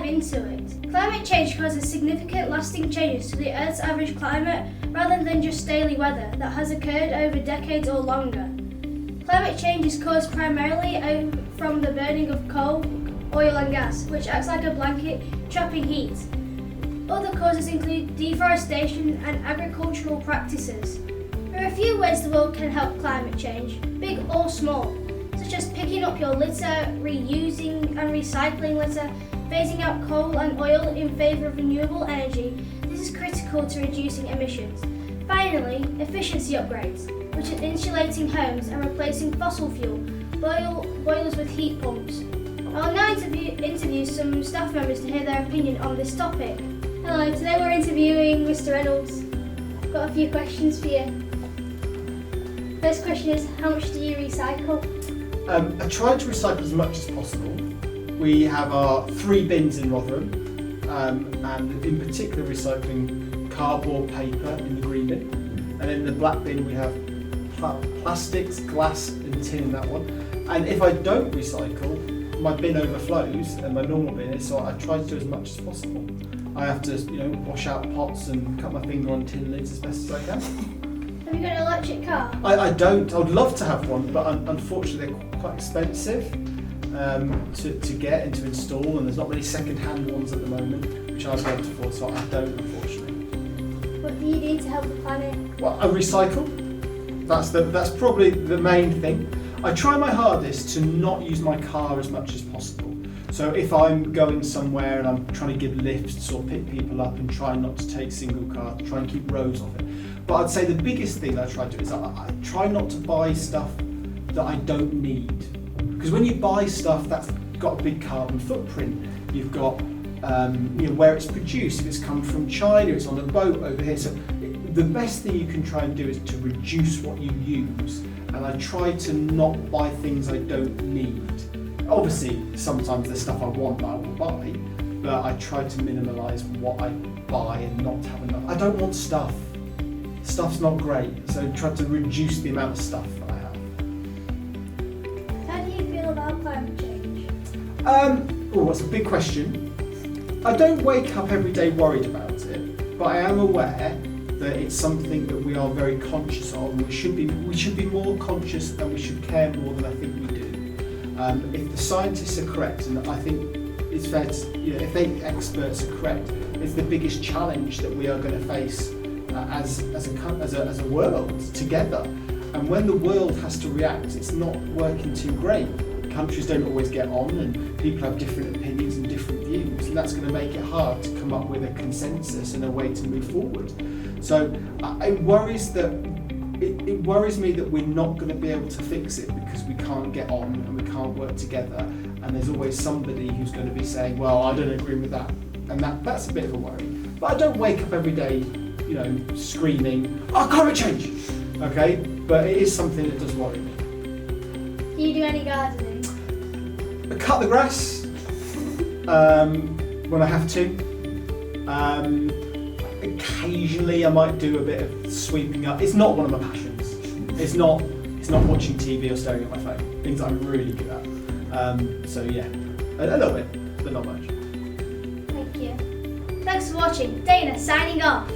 into it. Climate change causes significant lasting changes to the Earth's average climate rather than just daily weather that has occurred over decades or longer. Climate change is caused primarily from the burning of coal, oil and gas, which acts like a blanket trapping heat. Other causes include deforestation and agricultural practices. There are a few ways the world can help climate change, big or small, such as picking up your litter, reusing and recycling litter, phasing out coal and oil in favour of renewable energy. This is critical to reducing emissions. Finally, efficiency upgrades, which are insulating homes and replacing fossil fuel boilers with heat pumps. I'll now interview some staff members to hear their opinion on this topic. Hello, today we're interviewing Mr. Reynolds. Got a few questions for you. First question is, how much do you recycle? I try to recycle as much as possible. We have our 3 bins in Rotherham, and in particular recycling cardboard, paper in the green bin, and in the black bin we have plastics, glass and tin in that one. And if I don't recycle, my bin overflows and my normal bin is, so I try to do as much as possible. I have to, wash out pots and cut my finger on tin lids as best as I can. Have you got an electric car? I don't. I would love to have one, but unfortunately they're quite expensive to get and to install, and there's not many second-hand ones at the moment, which I'd be able to afford, so I don't, unfortunately. What do you do to help the planet? Well, I recycle. That's probably the main thing. I try my hardest to not use my car as much as possible. So if I'm going somewhere and I'm trying to give lifts or pick people up and try not to take single car, try and keep roads off it. But I'd say the biggest thing that I try to do is I try not to buy stuff that I don't need. Because when you buy stuff that's got a big carbon footprint, you've got where it's produced, if it's come from China, it's on a boat over here. So the best thing you can try and do is to reduce what you use. And I try to not buy things I don't need. Obviously, sometimes there's stuff I want that I will buy, but I try to minimalise what I buy and not have enough. I don't want stuff. Stuff's not great, so try to reduce the amount of stuff that I have. How do you feel about climate change? That's a big question. I don't wake up every day worried about it, but I am aware that it's something that we are very conscious of, and we should be more conscious and we should care more than I think we do. If the scientists are correct, and I think it's fair to, if the experts are correct, it's the biggest challenge that we are going to face as a world together. And when the world has to react, it's not working too great. Countries don't always get on, and people have different opinions and different views, and that's going to make it hard to come up with a consensus and a way to move forward. So it worries me that we're not going to be able to fix it because we can't get on and we can't work together, and there's always somebody who's going to be saying, well, I don't agree with that, and that's a bit of a worry. But I don't wake up every day screaming, oh, climate change, okay? But it is something that does worry me. Do you do any gardening? I cut the grass when I have to. Occasionally I might do a bit of sweeping up. It's not one of my passions. It's not watching TV or staring at my phone. Things I'm really good at. So yeah, a little bit, but not much. Thank you. Thanks for watching. Dana signing off.